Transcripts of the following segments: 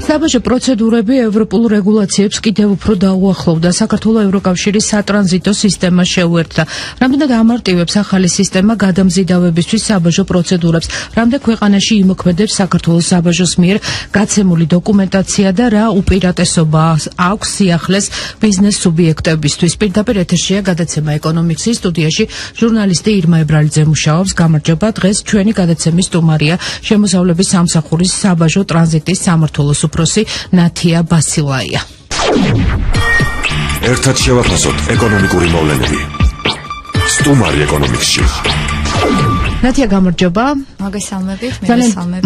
საბაჟო პროცედურები ევროპულ რეგულაციებს კიდევ უფრო დაუახლოვდა. საქართველოს ევროკავშირის სატრანზიტო სისტემა შეუერთდა. რამდენად ამარტივებს ახალი სისტემა გადამზიდავებისთვის საბაჟო პროცედურებს, რამდენ ქვეყანაში იმოქმედებს საქართველოს საბაჟოს მიერ გაცემული დოკუმენტაცია და რა უპირატესობა აქვს სიახლეს ბიზნეს სუბიექტებისთვის. პირდაპირ ეთერშია გადაცემა ეკონომიკსის სტუდიაში ჟურნალისტი ირმა ებრალიძე მუშაობს. გამარჯობა, დღეს ჩვენი გადაცემის სტუმარია შემოსავლების სამსახურის საბაჟო ტრანზიტის სამმართველოს უფროსი ნათია ბასილაია. ერთად შევაფასოთ ეკონომიკური მოვლენები. სტუმარი ეკონომიკსში. ნათია, გამარჯობა. მოგესალმებით,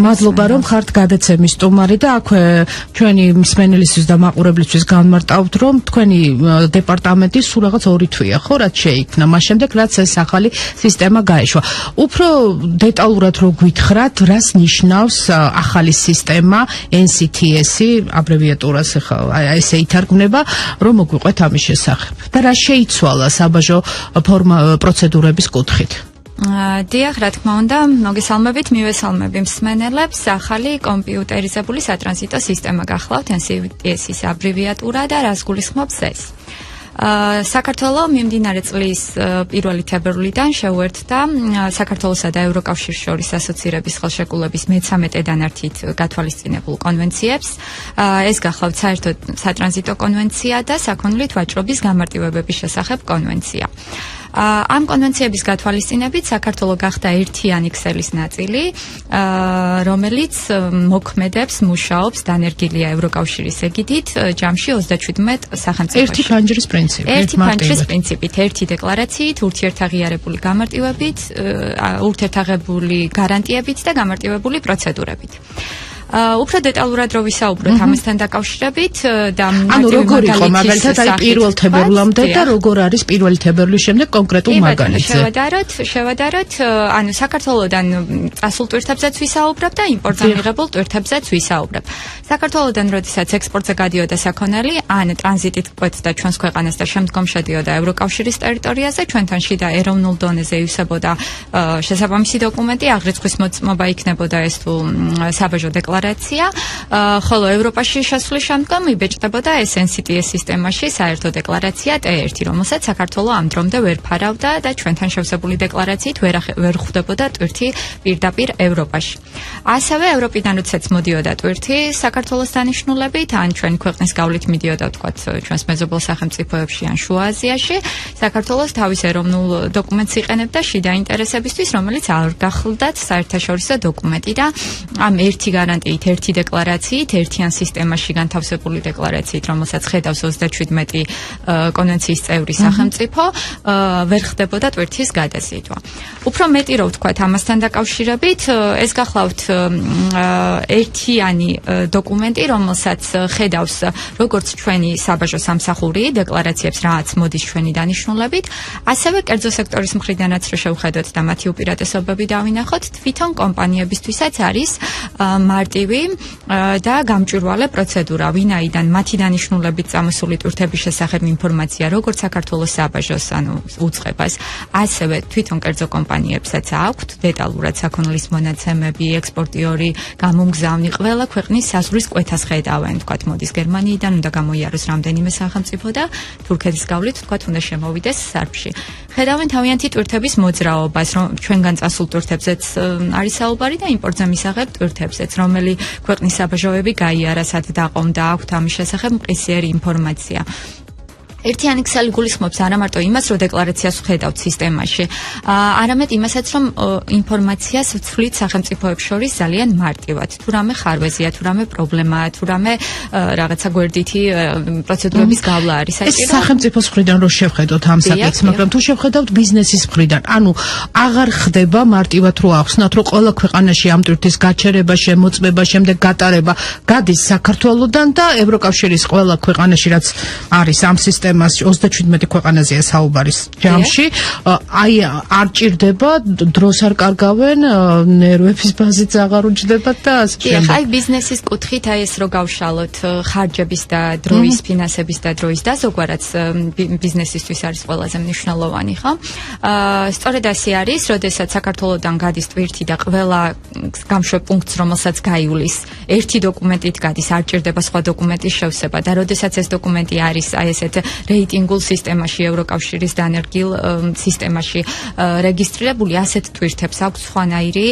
მადლობა რომ ხართ გადაცემის სტუმარი და აქვე ჩვენი მსმენელისთვის და მაყურებლისთვის განმარტავთ, რომ თქვენი დეპარტამენტი სულ რაღაც 2 თვეა, ხო, რაც შეიქმნა, მას შემდეგ რაც ეს ახალი სისტემა გაეშვა. უფრო დეტალურად რო გითხრათ, რას ნიშნავს ახალი სისტემა NCTS-ი, აბრევიატურას ესე ითარგმნება, რომ მოგვიყვეთ ამის შესახებ. და რა შეიცვალა საბაჟო პროცედურების კუთხით? დიახ, რა თქმა უნდა, მოგესალმებით, მივესალმები მსმენელებს. ახალი კომპიუტერიზებული სატრანზიტო სისტემა გახლავთ, NCTS-ის აბრევიატურა და რას გულისხმობს ეს? საქართველოს მიმდინარე წლის 1 თებერვლიდან შეუერთდა საქართველოსა და ევროკავშირის შორის ასოცირების ხელშეკრულების მე-13 დანართით გათვალისწინებულ კონვენციებს. ეს გახლავთ საერთო სატრანზიტო კონვენცია და საქონლით ვაჭრობის გამარტივებების შესახებ კონვენცია. ამ კონვენციების გათვალისწინებით საქართველოს გახდა ერთიანი ქსელის ნაწილი, რომელიც მოქმედებს, მუშაობს, დანერგილია ევროკავშირის ეგიდით ჯამში 37 სახელმწიფოში. ერთი ფანჯრის პრინციპით, ერთი ფანჯრის პრინციპით, ერთი დეკლარაციით, ურთიერთაღიარებული გამარტივებით, ურთიერთაღებული გარანტიებით და გამარტივებული პროცედურებით. უფრო დეტალურად რო ვისაუბროთ ამასთან დაკავშირებით და როგორ იყო მაგალითად აი 1 თებერვლამდე და როგორ არის 1 თებერვლის შემდეგ კონკრეტულ მაგალითზე? შევადაროთ, ანუ საქართველოსდან წასულ ტვირთებზეც ვისაუბრებ და იმპორტთან მიღებულ ტვირთებზეც ვისაუბრებ. საქართველოსდან როდესაც ექსპორტზე გადიოდა საქონელი, ან ტრანზიტით კვეთდა ჩვენს ქვეყანას და შემდგომ შედიოდა ევროკავშირის ტერიტორიაზე, ჩვენთან შიდა ეროვნულ დონეზე ივსებოდა შესაბამისი დოკუმენტი, აღრიცხვის მოწმობა იქნებოდა ეს თუ საბაჟო დეკლარაცია, ხოლო ევროპაში შესვლის შემდგომ იბეჭდებოდა NCTS სისტემაში საერთო დეკლარაცია T1, რომელსაც საქართველოს ამ დრომდე ვერ ფარავდა და ჩვენთან შევსებული დეკლარაციით ვერ ხვდებოდა ტვირთი პირდაპირ ევროპაში. ასევე ევროპიდან როდესაც მოდიოდა ტვირთი საქართველოს დანიშნულებით, ან ჩვენი ქვეყნის გავლით მიდიოდა თქვათ ჩვენს მეზობელ სახელმწიფოებში ან შუა აზიაში, საქართველოს თავის ეროვნულ დოკუმენტს იყენებდა შიდა ინტერესებისთვის, რომელიც არ გახლდათ საერთაშორისო დოკუმენტი და ამ ერთი გარანტიით, ერთი დეკლარაციით, ერთიან სისტემაში განთავსებული დეკლარაციით, რომელსაც ხედავს 37 კონვენციის წევრი სახელმწიფო, ვერ ხდებოდა ტვირთის გადაზიდვა. უფრო მეტი რო ვთქვათ ამასთან დაკავშირებით, ეს გახლავთ ერთიანი დოკუმენტი, რომელსაც ხედავს როგორც ჩვენი საბაჟო სამსახური დეკლარაციებს, რაც მოდის ჩვენი დანიშნულებით, ასევე კერძო სექტორის მხრიდანაც რო შევხედოთ და მათი უპირატესობები დავინახოთ, თვითონ კომპანიებისთვისაც არის მარტივი და გამჭვირვალე პროცედურა, ვინაიდან მათი დანიშნულებით წამოსული ტვირთების შესახებ ინფორმაცია როგორც საქართველოს საბაჟოს, ანუ უწყებას, ასევე თვითონ კერძო კომპანიებსაც აქვთ დეტალურად საქონლის მონაცემები, ექსპორტიორი, გამომგზავნი, ყველა ქვეყნის საზღვრის კვეთას ხედავენ, თქვათ, მოდის გერმანიიდან, უნდა გამოიაროს რამდენიმე სახელმწიფო და თურქეთის გავლით, თქვათ, უნდა შემოვიდეს სარფში. ხედავენ თავიანთი ტვირთების მოძრაობას, რომ ჩვენგან წასულ ტვირთებზეც არის საუბარი და იმპორტზე მისაღებ ტვირთებზეც, რომელი ქვეყნის საბაჟოები გაიარა, სად დაყომდა, აქვთ ამის შესახებ მყისიერი ინფორმაცია. ერთიანი ქსელი გულისხმობს არა მარტო იმას, რომ დეკლარაციას ვხედავთ სისტემაში, არამედ იმასაც, რომ ინფორმაციას ვცვლით სახელმწიფოებს შორის ძალიან მარტივად. თუ რამე ხარვეზია, თუ რამე პრობლემაა, თუ რამე რაღაცა გვერდითი პროცედურების გავლა არის საჭირო. ეს სახელმწიფოს მხრიდან რო შევხედოთ ამ საკითხს, მაგრამ თუ შევხედავთ ბიზნესის მხრიდან, ანუ აღარ ხდება მარტივად რო ახსნათ, რომ ყველა ქვეყანაში ამ ტვირთის გაჩერება, შემოწმება, შემდეგ გატარება გადის საქართველოსდან და ევროკავშირის ყველა ქვეყანაში, რაც არის ამ სისტემაში სისტემას 37 ქვეყანაზეა საუბარი ჯამში. აი არ ჭირდება, დროს არ კარგავენ, ნერვების ბაზით აღარ უჯდებათ და ასე შემდეგ. აი ბიზნესის კუთხით აი ეს რო გავშალოთ ხარჯების და დროის ფინანსების და დროის დაზოგვარაც ბიზნესისთვის არის ყველაზე მნიშვნელოვანი, ხო? სწორედ ასე არის, როდესაც საქართველოსდან გადის ტვირთი და ყველა გამშვებ პუნქტს, რომელსაც გაივლის, ერთი დოკუმენტით გადის, არ ჭირდება სხვა დოკუმენტის შევსება და როდესაც ეს დოკუმენტი არის აი ესეთ რეიტინგულ სისტემაში, ევროკავშირის დანერგილ სისტემაში რეგისტრირებული, ასეთ ტვირთებს აქვს სხვანაირი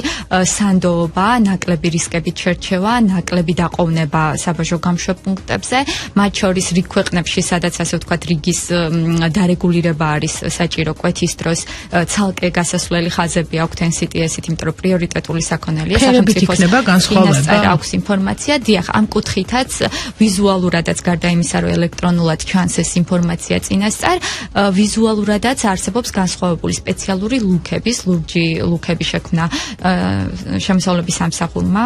სანდოობა, ნაკლები რისკებით შერჩევა, ნაკლები დაყოვნება საბაჟო გამშვებ პუნქტებზე, მათ შორის რიგ ქვეყნებში, სადაც ასე ვთქვათ, რიგის დარეგულირება არის საჭირო კვეთის დროს, ცალკე გასასვლელი ხაზები აქვთ NCTS-ით, იმიტომ რომ პრიორიტეტული საქონელია სახელმწიფოს განსხვავება აქვს ინფორმაცია. დიახ, ამ კუთხითაც ვიზუალურადაც გარდა იმისა, რომ ელექტრონულად ჩანს ეს ინფორმაცია წინასწარ, ვიზუალურადაც არსებობს განსხვავებული სპეციალური ლუკების, ლურჯი ლუკები შექმნა შემოსავლების სამსახურმა,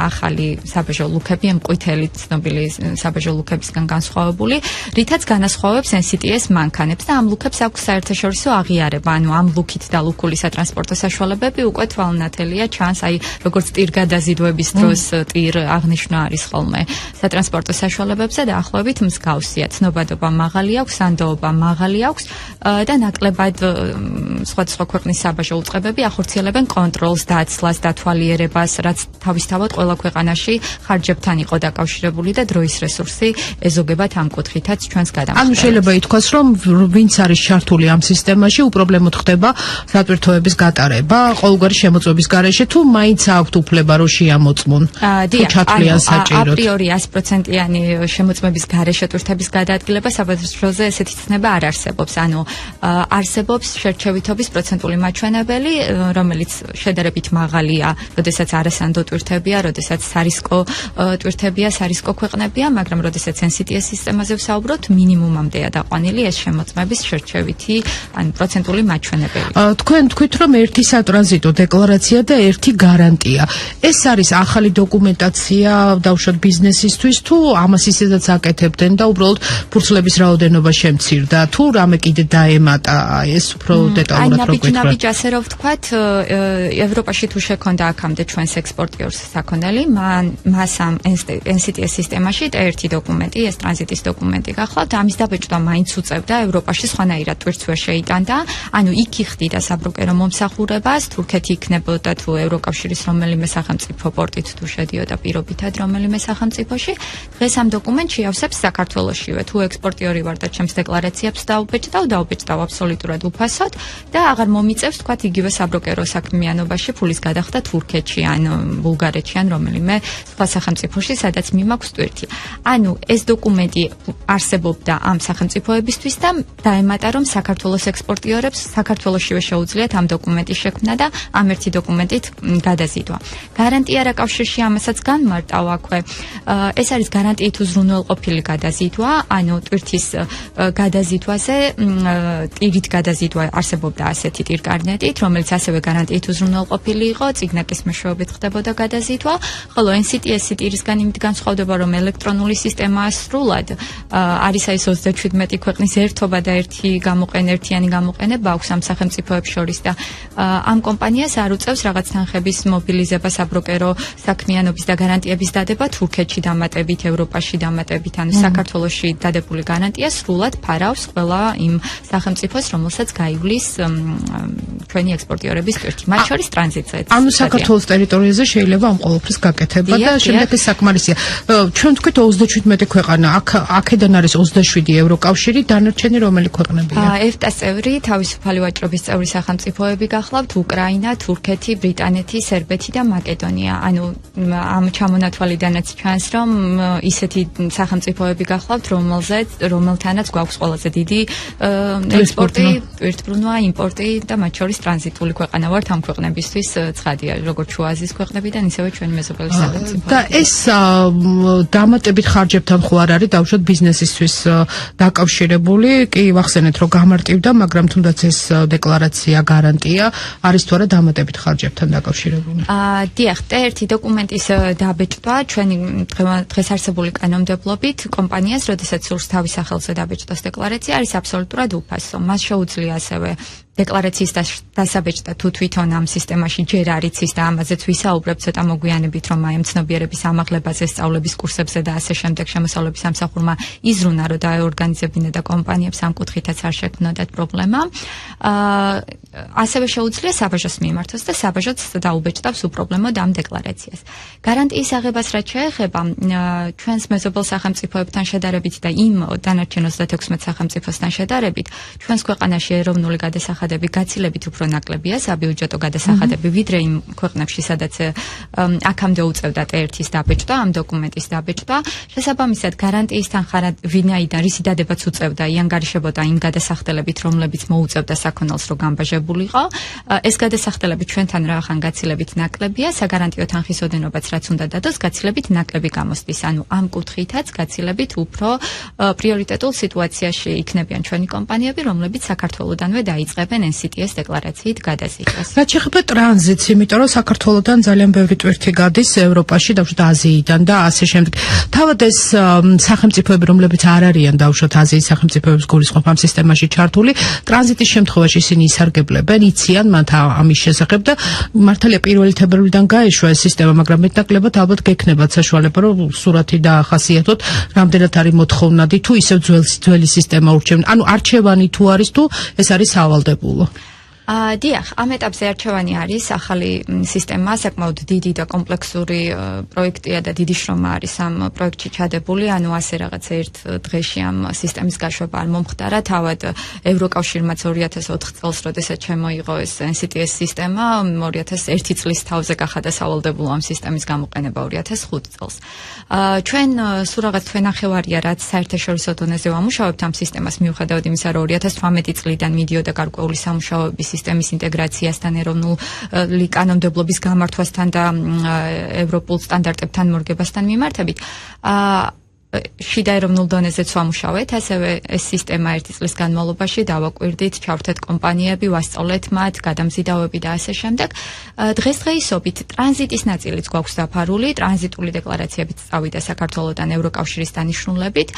ახალი საბაჟო ლუკები, მყვითელი ცნობილი საბაჟო ლუკებისგან განსხვავებული, რითაც განასხვავებს NCTS მანქანებს და ამ ლუკებს აქვს საერთაშორისო აღიარება, ანუ ამ ლუკით დალუქული სატრანსპორტო საშუალებები უკვე თვალნათელია, ჩანს აი როგორც ტირგადაზიდვების დროს ტირ აღნიშვნა არის ხოლმე სატრანსპორტო საშუალებებზე და ახლობით მსგავსია, ცნობადობა მაღალი აქვს, სანდოობა მაღალი აქვს და ნაკლებად სხვადასხვა ქვეყნის საბაჟო უწყებები ახორციელებენ კონტროლს, დაცლას, დათვალიერებას, რაც თავისთავად ყველა ქვეყანაში ხარჯებთან იყო დაკავშირებული და დროის რესურსი ეზოგებათ ამ კუთხითაც ჩვენს გადამხდარებს. ანუ შეიძლება ითქვას, რომ ვინც არის ჩართული ამ სისტემაში, უპრობლემოდ ხდება სატვირთოების გატარება, ყოველგვარი შემოწმების გარეშე თუ მაინც აქვთ უფლება რომ შეამოწმონ. ჩათვლიან საჭიროდ. აპრიორი 100%-იანი შემოწმების გარეშე ტვირთების გადაადგილება საბაჟოზე ესეთი ცნება არ არსებობს. ანუ არსებობს შერჩევითობის პროცენტული მაჩვენებელი, რომელიც შედარებით მაღალია, როდესაც არასანდო ტვირთებია, როდესაც სარისკო ტვირთებია, სარისკო ქვეყნებია, მაგრამ როდესაც NCTS სისტემაზე ვსაუბრობთ, მინიმუმამდეა დაყვანილი ეს შემოწმების შერჩევითი, ანუ პროცენტული მაჩვენებელი. თქვენ თქვით, რომ ერთი სატრანზიტო დეკლარაცია და ერთი გარანტია. ეს არის ახალი დოკუმენტაცია დავუშვათ ბიზნესისთვის თუ ამას ისედაც აკეთებდნენ და უბრალოდ ფურცლების რაოდენობა შემცირდა თუ რამე კიდე დაემატა ეს უფრო დეტალურად რო გითხრათ. ნაბიჯ ასე რომ ვთქვათ, ევროპაში თუ შექონდა აქამდე ჩვენს ექსპორტიორს საქონელი, მას ამ NCTS სისტემაში ერთი დოკუმენტი, ეს ტრანზიტის დოკუმენტი გახლავთ, ამის დაბეჭდა მაინც უწევდა ევროპაში სხვანაირად ტვირთს ვერ შეიტანდა, ანუ იქ იხდიდა საბროკერო მომსახურებას, თურქეთი იქნებოდა თუ ევროკავშირის რომელიმე სახელმწიფო პორტით თუ შედიოდა პირობითად რომელიმე სახელმწიფოში, დღეს ამ დოკუმენტში ავსებს საქართველოშივე, თუ ექსპორტიორი ვარ და ჩემს დეკლარაციებს დაუბეჭდავ აბსოლუტურად უფასოდ და აღარ მომიწევს თქვათ იგივე საბროკერო საქმიანობაში ფულის გადახდა თურქეთში ან ბულგარეთში ან რომელიმე სხვა სახელმწიფოში, სადაც მიმაქვს ტვირთი. ანუ ეს დოკუმენტი არსებობდა ამ სახელმწიფოებისთვის და დაემატა რომ საქართველოს ექსპორტიორებს საქართველოსშივე შეუძლიათ ამ დოკუმენტის შექმნა და ამ ერთი დოკუმენტით გადაზიდვა. გარანტია რა კავშირში ამასაც განმარტავ აქვე. ეს არის გარანტიით უზრუნველყოფილი გადაზიდვა, ანუ ტვირთის გადაზიდვაზე ტირით გადაზიდვა არსებობდა ასეთი ტირკარნეტით, რომელიც ასევე გარანტიით უზრუნველყოფილი იყო, წიგნაკის მეშვეობით ხდებოდა გადაზიდვა, ხოლო NCTS ტირისგან იმით განსხვავდება, რომ ელექტრონული სისტემაა სრულად, არის აი 37 ქვეყნის ერთობა და ერთიანი გამოყენება აქვს ამ სახელმწიფოებს შორის და ამ კომპანიას არ უწევს რაღაც თანხების მობილიზება, საბროკერო საქმიანობის და გარანტიების დადება თურქეთში დამატებით, ევროპაში დამატებით, ანუ საქართველოში დადებული გარანტია სრულად ფარავს ყველა იმ სახელმწიფოს, რომელსაც გაივლის ჩვენი ექსპორტიორების ტვირთი, მათ შორის ტრანზიტზეც. ანუ საქართველოს ტერიტორიაზე შეიძლება ამ ყოველფრის გაკეთება და შემდეგ ეს საკმარისია. ჩვენ თქვით 37 ქვეყანა, აქედან არის 27 ევროკავშირი, დანარჩენი რომელი ქვეყნებია? EFTA-ს წევრი, თავისუფალი ვაჭრობის წევრი სახელმწიფოები გახლავთ, უკრაინა, თურქეთი, ბრიტანეთი, სერბეთი და მაკედონია. ანუ ამ ჩამონათვალიდანაც ჩანს, რომ ისეთი სახელმწიფოები გახლავთ, რომელთანაც გვაქვს ყველაზე დიდი ექსპორტი, ტვირთბრუნვა, იმპორტი და მათ შორის ტრანზიტული ქვეყანა ვართ ამ ქვეყნებისთვის ცხადია, როგორც შუა აზიის ქვეყნებიდან, ისევე ჩვენი მეზობელი სახელმწიფოები. და ეს დამატებით ხარჯებთან ხო არ არის დავუშვათ ბიზნესისთვის დაკავშირებული? კი, ვახსენეთ, რომ გამარტივდა, მაგრამ თუნდაც ეს დეკლარაცია, გარანტია არის თუ არა დამატებით ხარჯებთან დაკავშირებული? დიახ, ერთი დოკუმენტის დაბეჭდვა ჩვენი დღეს არსებული კანონმდებლობით კომპანიას, როდესაც სურს თავის სახელზე დაბეჭდოს დეკლარაცია არის აბსოლუტურად უფასო. მას შეუძლია ასევე დეკლარაციის დასაბეჭდა თუ თვითონ ამ სისტემაში ჯერ არ იცის და ამაზეც ვისაუბრებთ ცოტა მოგვიანებით, რომ აი ამ ცნობიერების ამაღლებაზე, სწავლების კურსებზე და ასე შემდეგ შემოსავლების სამსახურმა იზრუნა, რომ დაეორგანიზებინა და კომპანიებს ამ კუთხითაც არ შექმნოდათ პრობლემა. ასევე შეუძლია საბაჟოს მიმართოს და საბაჟოც დაუბეჭდავს უპრობლემოდ ამ დეკლარაციას. გარანტიის აღებას რაც შეეხება ჩვენს მეზობელ სახელმწიფოებთან შედარებით და იმ დანარჩენ 36 სახელმწიფოსთან შედარებით, ჩვენს ქვეყანაში ეროვნული გადასახადები გაცილებით უფრო ნაკლებია, საბიუჯეტო გადასახადები, ვიდრე იმ ქვეყნებში, სადაც აქამდე უწევდა T1-ის დაბეჭდა, ამ დოკუმენტის დაბეჭდა. შესაბამისად, გარანტიისთან ვინაიდან რისი დადებაც უწევდა, იანგარიშებოდა იმ გადასახდელებით, რომლებიც მოუწევდა საქონელს, რომ გამბაჟებულიყო. ეს გადასახდელები ჩვენთან რაღაცან გაცილებით ნაკლებია, საგარანტიო თანხის ოდენობაც რაც უნდა დადოს, გაცილებით ნაკლები გამოსდის. ანუ ამ კუთხითაც გაცილებით უფრო პრიორიტეტულ სიტუაციაში იქნებიან ჩვენი კომპანიები, რომლებიც საქართველოდანვე დაიწყებენ NCTS დეკლარაციით გადაზიდვას. რაც შეეხება ტრანზიტს, იმიტომ რომ საქართველოდან ძალიან ბევრი ტვირთი გადის ევროპაში, დაუშვათ აზიიდან და ასე შემდეგ. თავად ეს სახელმწიფოები, რომლებიც არ არიან დაუშვათ აზიის სახელმწიფოების გულისხმობ ამ სისტემაში ჩართული, ტრანზიტის შემთხვევაში ისინი ისარგებლებენ, იციან მათ ამის შესახებ და მართალია პირველი თებერვლიდან გაეშვა ეს სისტემა, მაგრამ მეტნაკლებად ალბათ გექნებათ საშუალება, რომ სურათი დაახასიათოთ, რამდენად არის მოთხოვნადი თუ ისევ ძველი სისტემა ურჩევნ. ანუ არჩევანი თუ არის თუ ეს არის სავალდებულო. დიახ, ამ ეტაპზე არჩევანი არის, ახალი სისტემა საკმაოდ დიდი და კომპლექსური პროექტია და დიდი შრომა არის ამ პროექტში ჩადებული, ანუ ასე რაღაცა ერთ დღეში ამ სისტემის გაშვება არ მომხდარა, თავად ევროკავშირმაც 2004 წელს, როდესაც შემოიღო ეს NCTS სისტემა, 2001 წლის თავზე გახადა სავალდებულო ამ სისტემის გამოყენება 2005 წელს. ჩვენ სულ რაღაც თვენახევარია, რაც საერთაშორისო დონეზე ვამუშავებთ ამ სისტემას, მიუხედავად იმისა, რომ 2018 წლიდან მიდიოდა გარკვეული სამუშაოების სისტემის ინტეგრაციასთან, ეროვნული კანონმდებლობის გამართვასთან და ევროპულ სტანდარტებთან მორგებასთან მიმართებით. შიდა ეროვნულ დონეზეც ვამუშავეთ, ასევე ეს სისტემა ერთი წლის განმავლობაში დავაკვირდით, ჩავრთეთ კომპანიები, ვასწავლეთ მათ, გადამზიდავები და ასე შემდეგ. დღესდღეობით ტრანზიტის ნაწილიც გვაქვს დაფარული, ტრანზიტული დეკლარაციებიც წავიდა საქართველოდან ევროკავშირის დანიშნულებით.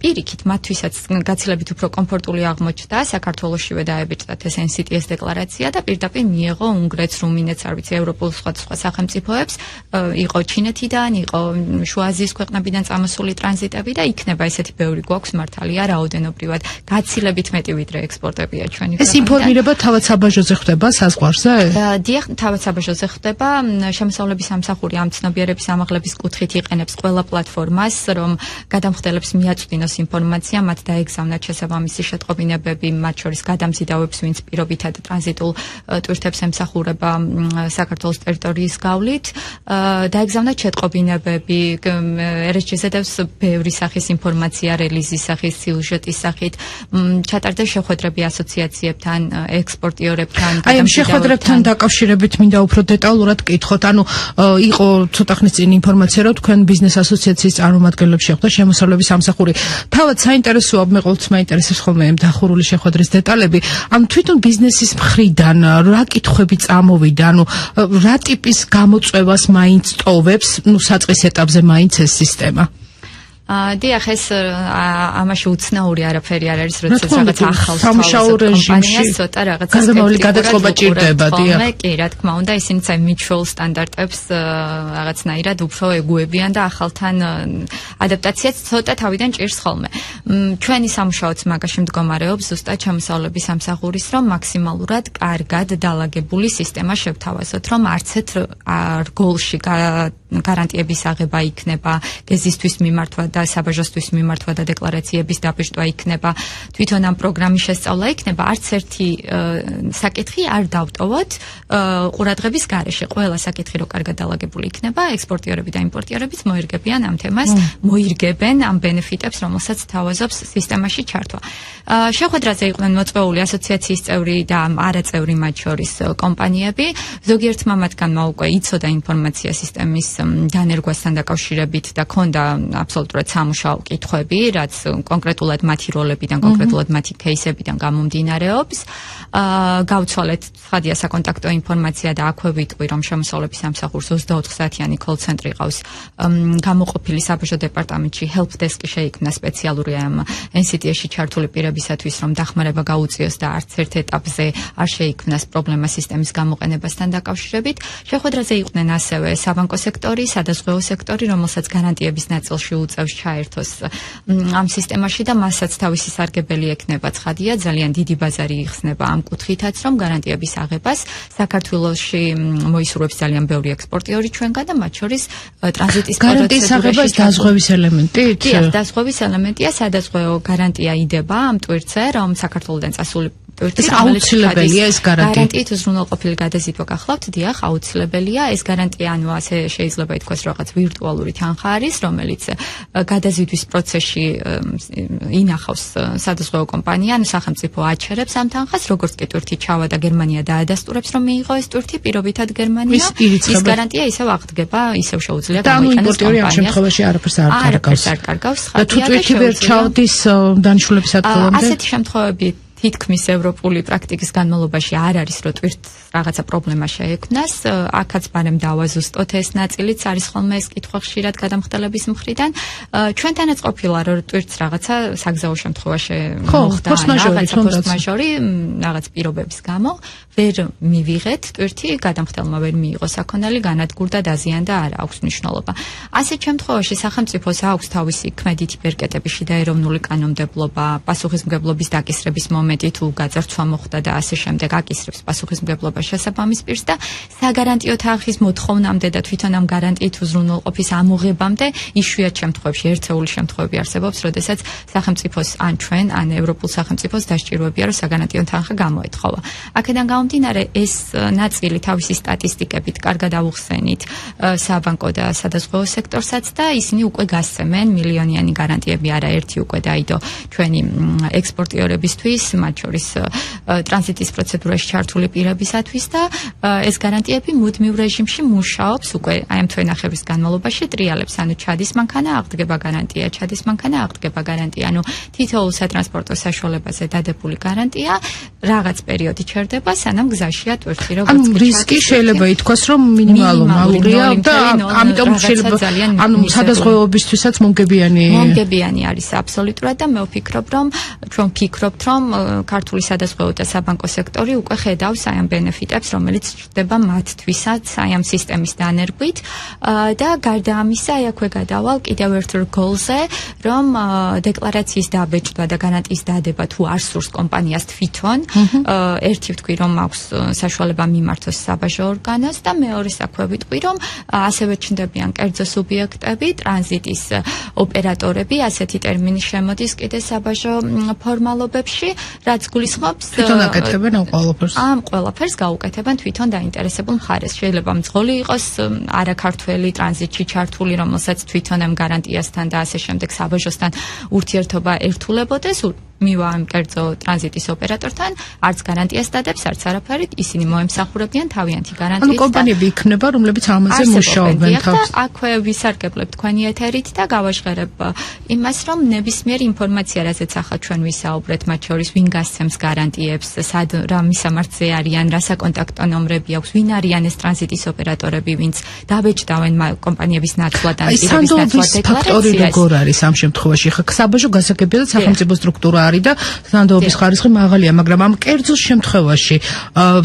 პირიქით, მათთვისაც გაცილებით უფრო კომფორტული აღმოჩნდა, საქართველოშივე დაებეჭდათ ეს NCTS დეკლარაცია და პირდაპირ მიეღო უნგრეთს, რუმინეთს, არ ვიცი, ევროპულ სხვა სახელმწიფოებს, იყო ჩინეთიდან, იყო შუა აზიის ქვეყნებიდან წამოსული ტრანზიტები და იქნება ესეთი ბევრი გვაქვს მართალია რაოდენობრივად გაცილებით მეტი ვიდრე ექსპორტებია ჩვენი ქვეყნიდან. ეს ინფორმირება თავად საბაჟოზე ხდება საზღვარზე? დიახ, თავად საბაჟოზე ხდება. შემოსავლების სამსახური ამ ცნობიერების ამაღლების კუთხით იყენებს ყველა პლატფორმას, რომ გადამხდელებს მიაწვდინოს ინფორმაცია, მათ დაეგზავნათ შესაბამისი შეტყობინებები, მათ შორის გადამზიდავებს, ვინც პირობითად ტრანზიტულ ტვირთებს ემსახურება საქართველოს ტერიტორიის გავლით, დაეგზავნათ შეტყობინებები, RSG-ზე დევს ბევრი სახის ინფორმაცია, რელიზის სახის, სიუჟეტის სახით, ჩატარდა შეხვედრები ასოციაციებთან, ექსპორტიორებთან, აი ამ შეხვედრებთან დაკავშირებით მინდა უფრო დეტალურად კითხოთ. ანუ იყო ცოტა ხნის წინ ინფორმაცია, რომ თქვენ ბიზნეს ასოციაციის წარმომადგენლებს შეხვდა შემოსავლების სამსახური. თავად საინტერესოა, მე ყოველთვის მაინტერესებს ხოლმე ამ დახურული შეხვედრის დეტალები. ამ თვითონ ბიზნესის მხრიდან რა კითხვები წამოვიდა, ანუ რა ტიპის გამოწვევას მაინც ტოვებს, საწყის ეტაპზე მაინც ეს სისტემა? დიახ, ეს ამაში უცნაური არაფერი არ არის, როდესაც რაღაც ახალ სამუშაო რეჟიმში ცოტა რაღაც გარდამავალი გადაწყობა ჭირდება, დიახ. კი, რა თქმა უნდა, ისინიც აი mutual სტანდარტებს რაღაცნაირად უფრო ეგუებიან და ახალთან ადაპტაციაც ცოტა თავიდან ჭირს ხოლმე. ჩვენი სამუშაოც მაგაში მდგომარეობს, ზუსტად შემოსავლების სამსახურის, რომ მაქსიმალურად კარგად დალაგებული სისტემა შევთავაზოთ, რომ არცეთ რგოლში გარანტიების აღება იქნება, გეზისთვის მიმართვა და საბაჟოსთვის მიმართვა და დეკლარაციების დაბეჭდვა იქნება, თვითონ ამ პროგრამის შესწავლა იქნება, არც ერთი საკითხი არ დავტოვოთ ყურადღების გარეშე. ყველა საკითხი რო კარგად დალაგებული იქნება, ექსპორტიორები და იმპორტიორებიც მოირგებიან ამ თემას, მოირგებენ ამ ბენეფიტებს, რომელსაც თავაზობს სისტემაში ჩართვა. შეხვედრაზე იყვნენ მოწვეული ასოციაციის წევრი და არაწევრი მათ შორის კომპანიები. ზოგიერთმა მათგანმა უკვე იცოდა ინფორმაცია სისტემის დანერგვასთან დაკავშირებით და ქონდა აბსოლუტურად სამუშაო კითხვები, რაც კონკრეტულად მათი როლებიდან, კონკრეტულად მათი кейსებიდან გამომდინარეობს. გავცვალეთ ცხადია საკონტაქტო ინფორმაცია და აქვე ვიტყვი, რომ შემოსავლების სამსახურს 24 საათიანი call center ყავს გამოყოფილი საბაჟო დეპარტამენტში help desk-ი შეიქმნა სპეციალური ამ NCT-ში ჩართული პირებისათვის, რომ დახმარება გაუწიოს და არც ერთ ეტაპზე არ შეიქმნას პრობლემა სისტემის გამოყენებასთან დაკავშირებით. შეხვედრაზე იყვნენ ასევე საბანკო სექტორი, სადაზღვეო სექტორი, რომელსაც გარანტიების ნაწილში უწევს ჩაერთოს ამ სისტემაში და მასაც თავისი სარგებელი ექნება. ცხადია, ძალიან დიდი ბაზარი იხსნება ამ კუთხითაც, რომ გარანტიების აღებას საქართველოში მოისურვებს ძალიან ბევრი ექსპორტიორი ჩვენგან და მათ შორის ტრანზიტის გარანტიის აღებას დაზღვევის ელემენტით? დიახ, დაზღვევის ელემენტია, სადაზღვეო გარანტია იდება ამ ტვირთზე, რომ საქართველოდან წასული ეს აუცილებელია ეს გარანტიით უზრუნველყოფილი გადაზიდვა გახლავთ, დიახ, აუცილებელია ეს გარანტია, ანუ ასე შეიძლება ითქვას, რაღაც ვირტუალური თანხა არის, რომელიც გადაზიდვის პროცესში ინახავს სადაზღვეო კომპანია, ანუ სახელმწიფო აჩერებს ამ თანხას, როგორც კი ტვირთი ჩავა და გერმანია დაადასტურებს, რომ მიიღო ეს ტვირთი პირობითად გერმანია, ის გარანტია ისევ აღდგება, ისევ შეუძლია გამოიყენოს კომპანიას. ამ შემთხვევაში არაფერს არ კარგავს. და თუ ტვირთი ვერ ჩავდის დანიშნულების ადგილამდე? ასეთი შემთხვევები თითქმის ევროპული პრაქტიკის განმავლობაში არ არის, რომ ტვირთს რაღაცა პრობლემა შეექმნას. აქაც ბარემ დავაზუსტოთ ეს ნაწილიც არის ხოლმე ეს კითხვა ხშირად გადამხდელების მხრიდან. ჩვენთანაც ყოფილა, რომ ტვირთს რაღაცა საგზაო შემთხვევაში მოხდა, რაღაცა ფორს-მაჟორი, რაღაც პირობების გამო ვერ მივიღეთ ტვირთი, გადამხდელმა ვერ მიიღო საქონელი, განადგურდა, დაზიანდა, არ აქვს მნიშვნელობა. ასეთ შემთხვევაში სახელმწიფოს აქვს თავისი ქმედითი ბერკეტები, შიდა ეროვნული კანონმდებლობა, პასუხისმგებლობის დაკისრების მომენტი თუ გაძარცვა მოხდა და ასე შემდეგ აკისრებს პასუხისმგებლობას შესაბამის პირს და საგარანტიო თანხის მოთხოვნამდე და თვითონ ამ გარანტიით უზრუნველყოფის ამოღებამდე იშვიათ შემთხვევებში ერთეული შემთხვევები არსებობს, როდესაც სახელმწიფოს ან ჩვენ, ან ევროპულ სახელმწიფოს დასჭიროებია, რომ საგარანტიო თანხა გამოეთხოვა. აქედან გამომდინარე, ეს ნაწილი თავისი სტატისტიკებით კარგად აუხსენით საბანკო და სადაზღვეო სექტორსაც და ისინი უკვე გასცემენ მილიონიანი გარანტიები, არაერთი უკვე დაიდო ჩვენი ექსპორტიორებისთვის, მათ შორის ტრანზიტის პროცედურაში ჩართული პირებისათვის და ეს გარანტიები მუდმივ რეჟიმში მუშაობს უკვე აი ამ თვენახევრის განმავლობაში ტრიალებს, ანუ ჩადის მანქანა აღდგება გარანტია, ჩადის მანქანა აღდგება გარანტია, ანუ თითოეულ სატრანსპორტო საშუალებაზე დადებული გარანტია რაღაც პერიოდი ჩერდება, სანამ გზაშია ტვირთი, როგორც კი. ანუ რისკი შეიძლება ითქვას, რომ მინიმალურია და ამიტომ შეიძლება ანუ სადაზღვეობისთვისაც მომგებიანი არის აბსოლუტურად და მე ვფიქრობ, რომ ჩვენ ვფიქრობთ, რომ ქართული სადაზღვეო და საბანკო სექტორი უკვე ხედავს აი ამ ბენეფიტებს, რომელიც ჩნდება მათთვისაც აი ამ სისტემის დანერგვით და გარდა ამისა, აი აქვე გადავალ კიდევ ერთ რგოლზე, რომ დეკლარაციის დაბეჭდვა და გარანტიის დადება თუ არ სურს კომპანიას თვითონ, ერთი ვთქვი, რომ აქვს საშუალება მიმართოს საბაჟო ორგანოს და მეორეს აქვე ვიტყვი, რომ ასევე ჩნდებიან კერძო სუბიექტები, ტრანზიტის ოპერატორები, ასეთი ტერმინი შემოდის კიდე საბაჟო ფორმალობებში, რაც გულისხმობს თვითონ აკეთებენ ამ ყველაფერს. ამ ყველაფერს გაუკეთებენ თვითონ დაინტერესებულ მხარეს. შეიძლება მძღოლი იყოს არაქართველი ტრანზიტში ჩართული, რომელსაც თვითონ ამ გარანტიასთან და ასე შემდეგ საბაჟოსთან ურთიერთობა ერთულებოდეს, მივა ამ კერძო ტრანზიტის ოპერატორთან, არც გარანტიას დადებს, არც არაფერი, ისინი მოემსახურებიან თავიანთი გარანტიით. ანუ კომპანიები იქნება, რომლებიც ამაზე მუშაობენ თავს. აქვე ვისარგებლებ თქვენი ეთერით და გავაჟღერებ იმას, რომ ნებისმიერ ინფორმაცია, რაზეც ახლა ჩვენ ვისაუბრეთ, მათ შორის ვინ გასცემს გარანტიებს, სად რა მისამართზე არიან, რა საკონტაქტო ნომრები აქვს, ვინ არიან ეს ტრანზიტის ოპერატორები, ვინც დაბეჭდავენ კომპანიების ნაცვლად ან პირების ნაცვლად ფაქტორი როგორ არის ამ შემთხვევაში? ხა საბაჟო გასაგებია და სახელმწიფო სტრუქტურა არის და სანდოობის ხარისხი მაღალია, მაგრამ ამ კერძო შემთხვევაში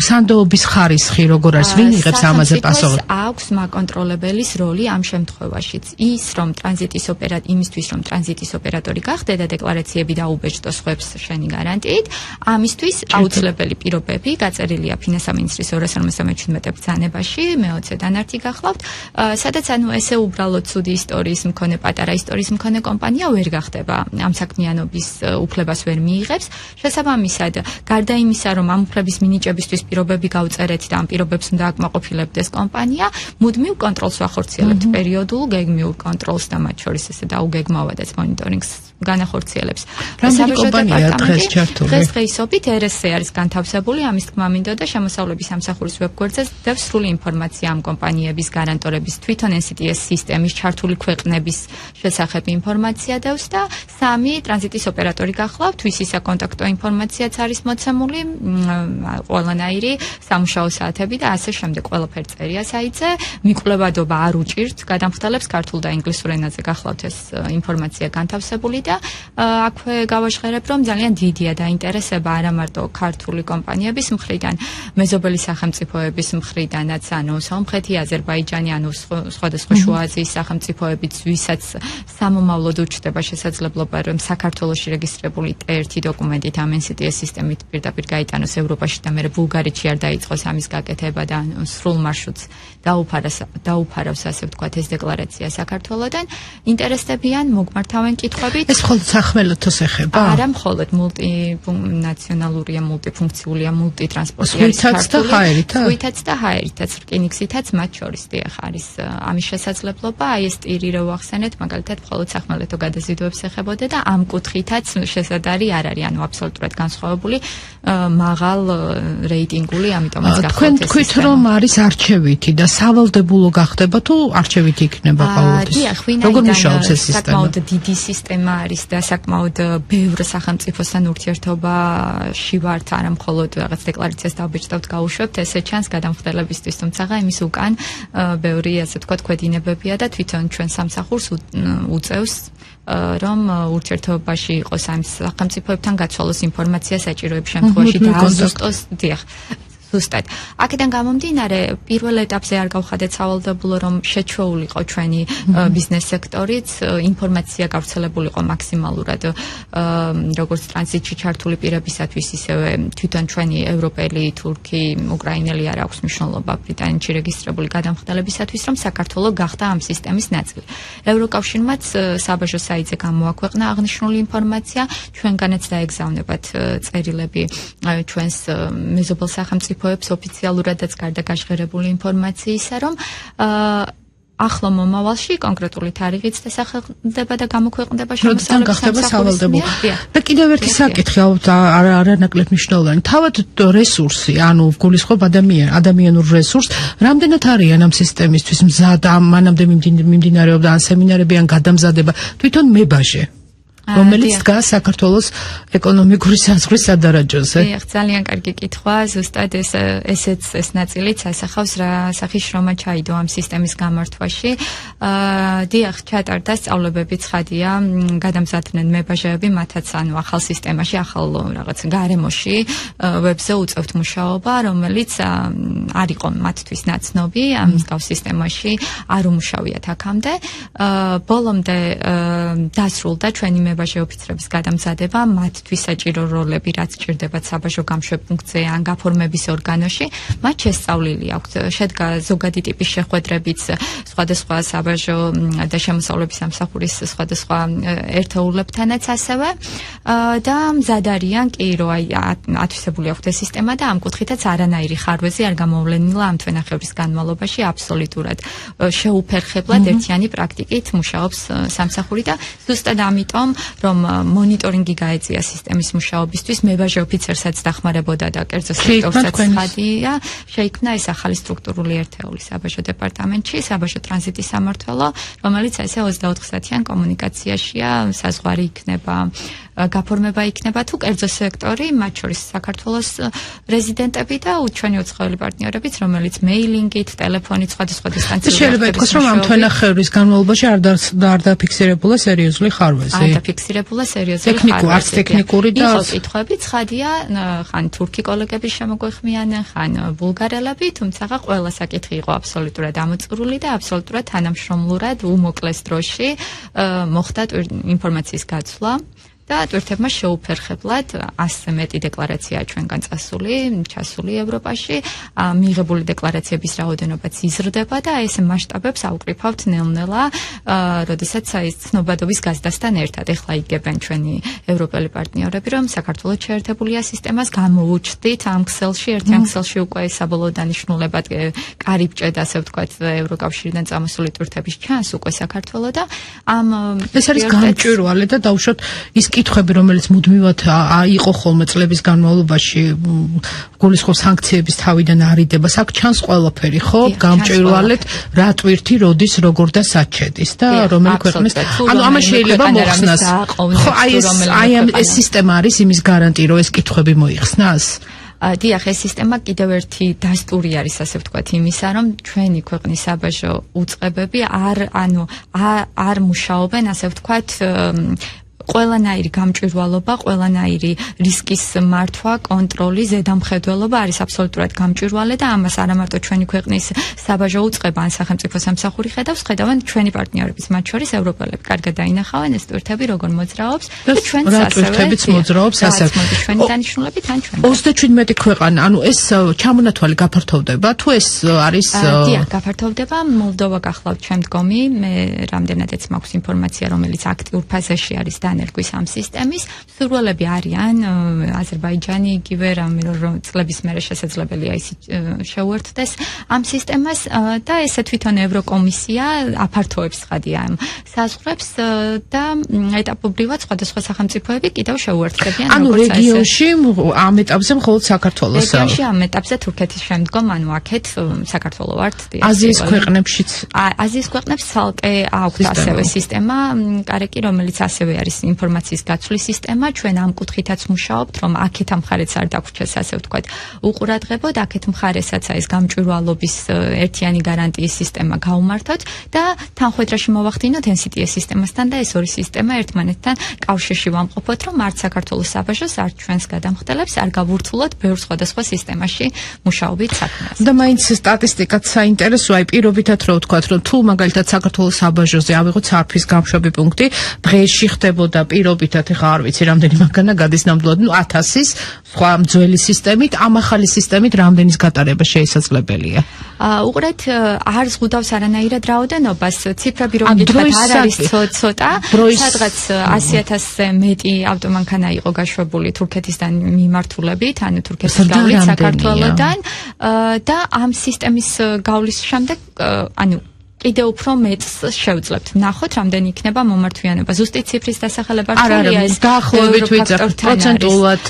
სანდოობის ხარისხი როგორ არის? ვინ იღებს ამაზე პასუხს? აქვს მაკონტროლებელის როლი ამ შემთხვევაშიც. ის რომ იმისთვის რომ ტრანზიტის ოპერატორი გახდე და დეკლარაციები დაუბეჭდოს ხვებს შენი გარანტიით, ამისთვის აუცილებელი პირობები გაწერილია ფინანსთა მინისტრის 257 ბრძანებაში, მე-20 დანართი გახლავთ, სადაც ანუ ესე უბრალოდ ცუდი ისტორიის მქონე, პატარა ისტორიის მქონე კომპანია ვერ გახდება ამ საქმიანობის უფლებას ვერ მიიღებს. შესაბამისად, გარდა იმისა, რომ ამ უფლების მინიჭებისთვის პირობები გავწერეთ და ამ პირობებს უნდა აკმაყოფილებდეს კომპანია, მუდმივ კონტროლს ვახორციელებთ, პერიოდულ გეგმიურ კონტროლს და მათ შორის ესე დაუგეგმავადაც მონიტორინგს განახორციელებს. რამდენი კომპანია დღეს ჩართული? დღესდღეობით RSC არის განთავსებული, ამის თქმა მინდოდა შემოსავლების სამსახურის ვებგვერდზე დევს სრული ინფორმაცია ამ კომპანიების გარანტორების თვითონ NCTS სისტემის ჩართული ქვეყნების შესახებ ინფორმაცია დევს და 3 ტრანზიტის ოპერატორი გახლავთ, ვისი საკონტაქტო ინფორმაციაც არის მოცემული, ყველანაირი სამუშაო საათები და ასე შემდეგ ყველაფერი წერია საიტზე. მიკვლევადობა არ უჭირთ გადამხდელებს ქართულ და ინგლისურ ენაზე გახლავთ ეს ინფორმაცია განთავსებული და აქვე გავაჟღერებ, რომ ძალიან დიდია დაინტერესება არა მარტო ქართული კომპანიების მხრიდან, მეზობელი სახელმწიფოების მხრიდანაც, ანუ სომხეთი, აზერბაიჯანი, ანუ სხვადასხვა შუა აზიის სახელმწიფოებიც, ვისაც სამომავლოდ უჩნდება შესაძლებლობა, რომ საქართველოში რეგისტრირებული T1 დოკუმენტით ამ NCTS სისტემით პირდაპირ გაიტანოს ევროპაში და მერე ბულგარეთში არ დაიწყოს ამის გაკეთება და სრულ მარშრუტს დაუფარავს, ასე ვთქვათ, ეს დეკლარაცია საქართველოდან. ინტერესდებიან, მოგმართავენ კითხვებით. ეს მხოლოდ სახმელეთოს ეხება? არა, მხოლოდ მულტინაციონალურია, მულტიფუნქციულია, მულტიტრანსპორტი არის ჩართული. სვითაც და ჰაერითაც, რკინიგზითაც მათ შორის დიახ არის ამის შესაძლებლობა. აი ეს ტირი რო ვახსენეთ, მაგალითად, მხოლოდ სახმელეთო გადაზიდვებს ეხებოდა და ამ კუთხითაც შესაძლებელი არ არის, ანუ აბსოლუტურად განსხვავებული, მაღალ რეიტინგული, ამიტომაც გახლავთ ეს თქვით, რომ არის არჩევითი და სავალდებულო გახდება თუ არჩევითი იქნება ყოველთვის? როგორ მუშაობს ეს სისტემა? საკმაოდ დიდი სისტემა არის და საკმაოდ ბევრ სახელმწიფოსთან ურთიერთობაში ვართ, არა მხოლოდ რაღაც დეკლარაციას დავბეჭდავთ, გავუშვებთ, ესე ჩანს გადამხდელებისთვის, თუმცა იმის უკან ბევრი, ასე ვთქვათ, ქვედინებებია და თვითონ ჩვენ სამსახურს უწევს რომ ურთიერთობაში იყოს ამ სახელმწიფოებთან გაცვალოს ინფორმაცია საჭიროების შემთხვევაში და აზუსტოს, დიახ, ზუსტად. აქედან გამომდინარე, პირველ ეტაპზე არ გავხადეთ სავალდებულო, რომ შეჩვეულიყო ჩვენი ბიზნეს სექტორიც, ინფორმაცია გავრცელებულიყო მაქსიმალურად, როგორც ტრანზიტში ჩართული პირებისათვის, ისევე თვითონ ჩვენი ევროპელი, თურქი, უკრაინელი არ აქვს მნიშვნელობა ბრიტანეთში რეგისტრირებული გადამხდელებისათვის, რომ საქართველო გახდა ამ სისტემის ნაწილი. ევროკავშირმაც საბაჟო საიტზე გამოაქვეყნა აღნიშნული ინფორმაცია, ჩვენგანაც დაეგზავნებათ წერილები ჩვენს მეზობელ სახელმწიფოებს ოფიციალურადაც გარდა გაჟღერებული ინფორმაციისა, რომ ახლო მომავალში კონკრეტული თარიღიც დასახელდება და გამოქვეყნდება შემოსავლების სავალდებულო. და კიდევ ერთი საკითხი, არანაკლებ მნიშვნელოვანი. თავად რესურსი, ანუ გულისხმობ ადამიანურ რესურსს, რამდენად არიან ამ სისტემისთვის მზად, მანამდე მიმდინარეობდა ან სემინარები ან გადამზადება, თვითონ მებაჟე, რომელიც დგას საქართველოს ეკონომიკური საზღვრის სადარაჯოზე. დიახ, ძალიან კარგი კითხვა, ზუსტად ეს ნაწილიც ასახავს რა სახის შრომა ჩაიდო ამ სისტემის გამართვაში. დიახ, ჩატარდა სწავლებები ცხადია, გადამზადდნენ მებაჟეები, მათაც ანუ ახალ სისტემაში, ახალ რაღაც გარემოში, ვებზე უწევთ მუშაობა, რომელიც არ იყო მათთვის ნაცნობი, ამ მსგავს სისტემაში არ უმუშავიათ აქამდე. ბოლომდე დასრულდა ჩვენი მებაჟე ოფიცრების გადამზადება, მათთვის საჭირო როლები, რაც ჭირდებათ საბაჟო გამშვებ ფუნქციაზე ან გაფორმების ორგანოში, მათ შესწავლილი აქვთ. შედგა ზოგადი ტიპის შეხვედრებიც სხვადასხვა საბაჟო და შემოსავლების სამსახურის სხვადასხვა ერთეულებთანაც ასევე და მზად არიან კი, რომ აი ათვისებული აქვთ ეს სისტემა და ამ კუთხითაც არანაირი ხარვეზი არ გამოვლენილა ამ თვენახევრის განმავლობაში აბსოლუტურად შეუფერხებლად ერთიანი პრაქტიკით მუშაობს სამსახური და ზუსტად ამიტომ რომ მონიტორინგი გაეწია სისტემის მუშაობისთვის, მებაჟე ოფიცერსაც დახმარებოდა და კერძო სექტორსაც ხადია, შეიქმნა ეს ახალი სტრუქტურული ერთეული საბაჟო დეპარტამენტში, საბაჟო ტრანზიტის სამმართველო, რომელიც ესე 24 საათიან კომუნიკაციაშია, საზღვარი იქნება, გაფორმება იქნება თუ კერძო სექტორი, მათ შორის საქართველოს რეზიდენტები და ჩვენი უცხოელი პარტნიორებიც, რომელიც მეილინგით, ტელეფონით, სხვადასხვა დისტანციური შეიძლება ითქვას, რომ ამ თვენახევრის განმავლობაში არ დაფიქსირებულა სერიოზული ხარვეზი. არ დაფიქსირებულა სერიოზული ხარვეზი. არც ტექნიკური და იყო კითხვები ცხადია, ხან თურქი კოლეგები შემოგვეხმიანენ, ხან ბულგარელები, თუმცა ყველა საკითხი იყო აბსოლუტურად ამოწურული და აბსოლუტურად თანამშრომლურად უმოკლეს დროში მოხდა ინფორმაციის გაცვლა. და ტვირთებმა შეუფერხებლად 100-ზე მეტი დეკლარაციაა ჩვენგან ჩასული ევროპაში, მიიღებული დეკლარაციების რაოდენობაც იზრდება და ეს მასშტაბებს აუკრიფავთ ნელ-ნელა, როდესაც აი ცნობადობის გაზრდასთან ერთად. ეხლა იგებენ ჩვენი ევროპელი პარტნიორები, რომ საქართველოს შეერთებულია სისტემას, გამოუჩდით ამ ქსელში, ერთიან ქსელში უკვე საბოლოო დანიშნულებად კარიბჭედ, ასე ვთქვათ, ევროკავშირიდან წამოსული ტვირთების ჩანს უკვე საქართველოს და ამ ეს არის გამჭვირვალე და დავუშვათ ის კითხვები, რომელიც მუდმივად იყო ხოლმე წლების განმავლობაში, გულისხმობს სანქციების თავიდან არიდებას, აქ ჩანს ყველაფერი, ხო? გამჭვირვალეთ, რა ტვირთი, როდის, როგორ და სად შედის და რომელი ქვეყნის. ანუ ამას შეიძლება მოხსნას. ხო, აი ეს სისტემა არის იმის გარანტი, რომ ეს კითხვები მოიხსნას? დიახ, ეს სისტემა კიდევ ერთი დასტური არის, ასე ვთქვათ, იმისა, რომ ჩვენი ქვეყნის საბაჟო უწყებები არ მუშაობენ, ასე ვთქვათ, ყველანაირი გამჭვირვალობა, ყველანაირი რისკის მართვა, კონტროლი, ზედამხედველობა არის აბსოლუტურად გამჭვირვალე და ამას არა მარტო ჩვენი ქვეყნის საბაჟო უწყება ან სახელმწიფო სამსახური ხედავენ ჩვენი პარტნიორების, მათ შორის ევროპელები. კარგად დაინახავენ ეს ტვირთები როგორ მოძრაობს და ჩვენც რა ტვირთებიც მოძრაობს ასე. ჩვენი დანიშნულებით ან ჩვენ. 37 ქვეყანა, ანუ ეს ჩამონათვალი გაფართოვდება, თუ ეს არის დიახ, გაფართოვდება. მოლდოვა გახლავთ შემდგომი, მე რამდენადაც მაქვს ინფორმაცია, რომელიც აქტიურ ფაზაში არის დანერგვის ამ სისტემის. მსურველები არიან აზერბაიჯანი, იგივე რომ წლების მერე შესაძლებელია ის შეუერთდეს ამ სისტემას და ესე თვითონ ევროკომისია აფართოებს ხადია ამ საზღვრებს და ეტაპობრივად სხვადასხვა სახელმწიფოები კიდევ შეუერთდებიან. ანუ რეგიონში ამ ეტაპზე მხოლოდ საქართველოს. რეგიონში ამ ეტაპზე თურქეთის შემდგომ, ანუ აქეთ საქართველო ვართ. აზიის ქვეყნებშიც. აზიის ქვეყნებს ცალკე აქვთ ასევე სისტემა, კარეკი, რომელიც ასევე არის ინფორმაციის გაცვლის სისტემა, ჩვენ ამ კუთხითაც მუშაობთ, რომ აქეთ ამ მხარეც არ დაგვრჩეს, ასე ვთქვათ, უყურადღებოდ, აქეთ მხარესაც ეს გამჭვირვალობის ერთიანი გარანტიის სისტემა გავუმართოთ და თანხმედრაში მოვახდინოთ NCTS სისტემასთან და ეს ორი სისტემა ერთმანეთთან კავშირში ვამყოფოთ, რომ არც საქართველოს საბაჟოს, არც ჩვენს გადამხდელებს არ გავურთულოთ ბევრ სხვადასხვა სისტემაში მუშაობით საქმეს. და მაინც სტატისტიკაც საინტერესოა, პირობითად რო ვთქვათ, რომ თუ მაგალითად საქართველოს საბაჟოზე ავიღოთ სარფის გამშვები პუნქტი, დღეში ხდებოდა პირობითად, ეხლა არ ვიცი რამდენი მაგანა გადის ნამდვილად, 1000-ის სხვა ძველი სისტემით, ამ ახალი სისტემით რამდენის გატარება შესაძლებელია? უყურეთ, არ ზღუდავს არანაირად რაოდენობას, ციფრები რომ გითხრათ არ არის ცოტა, სადღაც 100,000-ზე მეტი ავტომანქანა იყო გაშვებული თურქეთისგან მიმართულებით, ანუ თურქეთის გავლით საქართველოსთან და ამ სისტემის გავლის შემდეგ, ანუ კიდევ უფრო მეტს შევძლებთ. ნახოთ, რამდენი იქნება მომართვიანება. ზუსტი ციფრის დასახელება რთულია ეს. დაახლოებით ვიძახით პროცენტულად.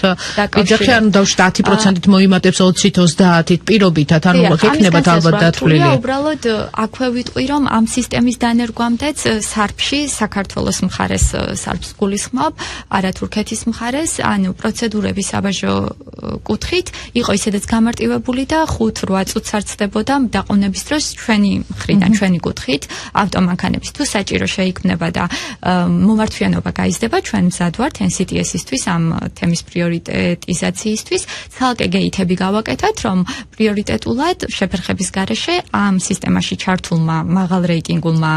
ვიძახი, ანუ დავშვათ 10%-ით მოიმატებს 20-ით 30-ით პირობითად, ანუ იქნებათ ალბათ დათვლილი. უბრალოდ აქვე ვიტყვი, რომ ამ სისტემის დანერგვამდეც სარფში საქართველოს მხარეს სარფს გულისხმობ, არა თურქეთის მხარეს, ანუ პროცედურები საბაჟო კუთხით იყო ისედაც გამარტივებული და 5-8 წუთს არ ცდებოდა დაყოვნების დროს ჩვენი მხრიდან, ჩვენი კუთხით ავტომანქანების თუ საჭირო შეიქმნება და მომართვიანობა გაიზრდება, ჩვენ მზად ვართ NCTS-ისთვის ამ თემის პრიორიტეტიზაციისთვის ცალკე გეითები გავაკეთოთ, რომ პრიორიტეტულად შეფერხების გარეშე ამ სისტემაში ჩართულმა მაღალ რეიტინგულმა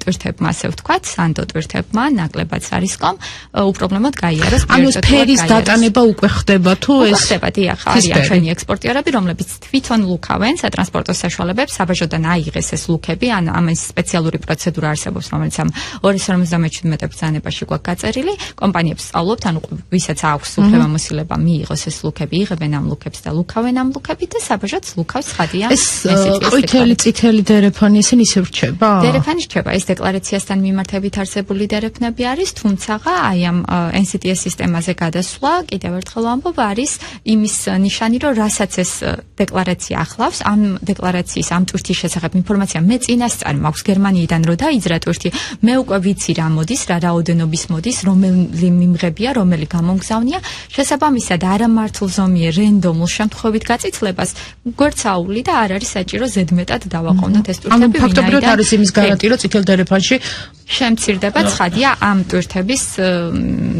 ტვირთებმა, ასე ვთქვათ, სანდო ტვირთებმა, ნაკლებად სარისკომ უპრობლემოდ გაიარეს ანუ სფერის დატანება უკვე ხდება თუ ეს ხდება, დიახ, არიან ჩვენი ექსპორტიორები, რომლებიც თვითონ ლუქავენ სატრანსპორტო საშუალებებს, საბაჟოდან აიღეს ეს ლუქები, ან ამის სპეციალური პროცედურა არსებობს, რომელიც ამ 257 ბრძანებაში გვაქვს გაწერილი. კომპანიებს სწავლობთ, ანუ ვისაც აქვს უფლებამოსილება მიიღოს ეს ლუქები, იღებენ ამ ლუქებს და ლუქავენ ამ ლუქებით და საბაჟოც ლუქავს ხადია. ეს ყვითელი, წითელი დერეფანი ისინი ისევ რჩება? დერეფანი რჩება, ეს დეკლარაციასთან მიმართებით არსებული დერეფნები არის, თუმცა აი ამ NCTS სისტემაზე გადასვლა, კიდევ ერთხელ ვამბობ, არის იმის ნიშანი, რომ რასაც ეს დეკლარაცია ახლავს, ამ დეკლარაციის, ამ ტვირთის შესახებ ინფორმაცია მე წინასწარ მაქვს გერმანიიდან რო დაიძრა ტვირთი, მე უკვე ვიცი რა მოდის, რა რაოდენობის მოდის, რომელი მიმღებია, რომელი გამომგზავნია, შესაბამისად არა მართლზომიერ რენდომულ შემთხვევით გაწიცლებას გვერდსაული და არ არის საჭირო ზედმეტად დავაყოვნოთ ეს ტვირთები. ანუ ფაქტობრივად არის იმის გარანტია, რომ წითელ დერეფანში შემცირდება ცხადია ამ ტვირთების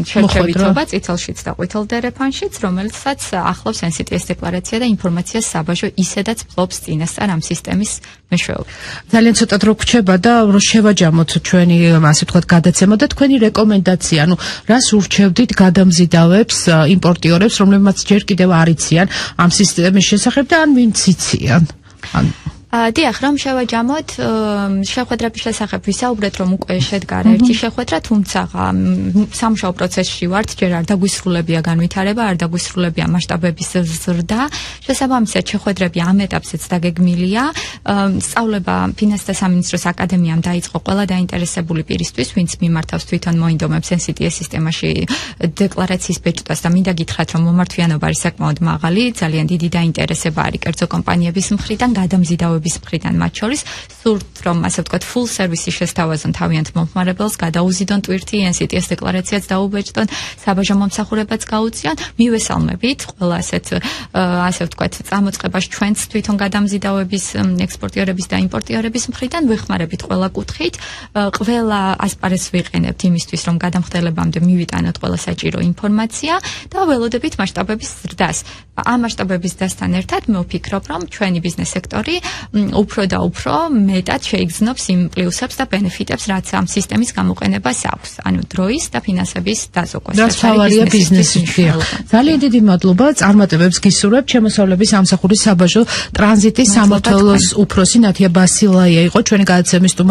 შერჩევითობა წითელშიც და ყვითელ დერეფანშიც, რომელსაც ახლავს NCTS დეკლარაცია და ინფორმაციას საბაჟო ისედაც ფლობს წინასწარ ამ სისტემის მეშვეობით. ძალიან ცოტა დრო გვჩება და რომ შევაჯამოთ ჩვენი ასე ვთქვათ გადაცემა და თქვენი რეკომენდაცია, რას ურჩევდით გადამზიდავებს, იმპორტიორებს, რომლებმაც ჯერ კიდევ არ იციან ამ სისტემის შესახებ და ან ვინც იციან. დიახ, რომ შევაჯამოთ, შეხვედრების შესახებ ვისაუბრეთ, რომ უკვე შედგა ერთი შეხვედრა, თუმცა სამუშაო პროცესში ვართ, ჯერ არ დაგვისრულებია განვითარება, არ დაგვისრულებია მასშტაბების ზრდა. შესაბამისად, შეხვედრები ამ ეტაპზეც დაგეგმილია. სწავლება ფინანსთა სამინისტროს აკადემიამ დაიწყო ყველა დაინტერესებული პირისთვის, ვინც მიმართავს თვითონ მოინდომებს NCTS სისტემაში დეკლარაციის ბეჭდვას და მინდა გითხრათ, რომ მომართვიანობა არის საკმაოდ მაღალი, ძალიან დიდი დაინტერესება არის კერძო კომპანიების მხრიდან, გადამზიდავების მხრიდან მათ შორის, სურთ რომ ასე ვთქვათ, full service-ი შესთავაზონ თავიანთ მომხმარებელს, გადაუზიდონ ტვირთი, NCTS დეკლარაციაც დაუბეჭდონ, საბაჟო მომსახურებაც გაუწიონ. მივესალმებით ყველა ასე ვთქვათ, წამოწყებას ჩვენც თვითონ გადამზიდავების, ექსპორტიორების და იმპორტიორების მხრიდან ვეხმარებით ყველა კუთხით. ყველა ასპარეზს ვიყენებთ იმისთვის, რომ გადამხდელებამდე მივიტანოთ ყველა საჭირო ინფორმაცია და ველოდებით მასშტაბების ზრდას. ამ მასშტაბების ზრდასთან ერთად მე ვფიქრობ, რომ ჩვენი ბიზნეს სექტორი უფრო და უფრო მეტად შეიგრძნობს იმ პლუსებს და ბენეფიტებს, რაც ამ სისტემის გამოყენებას აქვს. ანუ დროის და ფინანსების დაზოგვას. რაც თავარია ბიზნესში. ძალიან დიდი მადლობა, წარმატებებს გისურვებთ. შემოსავლების სამსახურის საბაჟო ტრანზიტის სამმართველოს უფროსი ნათია ბასილაია იყო ჩვენი გადაცემის სტუმარი.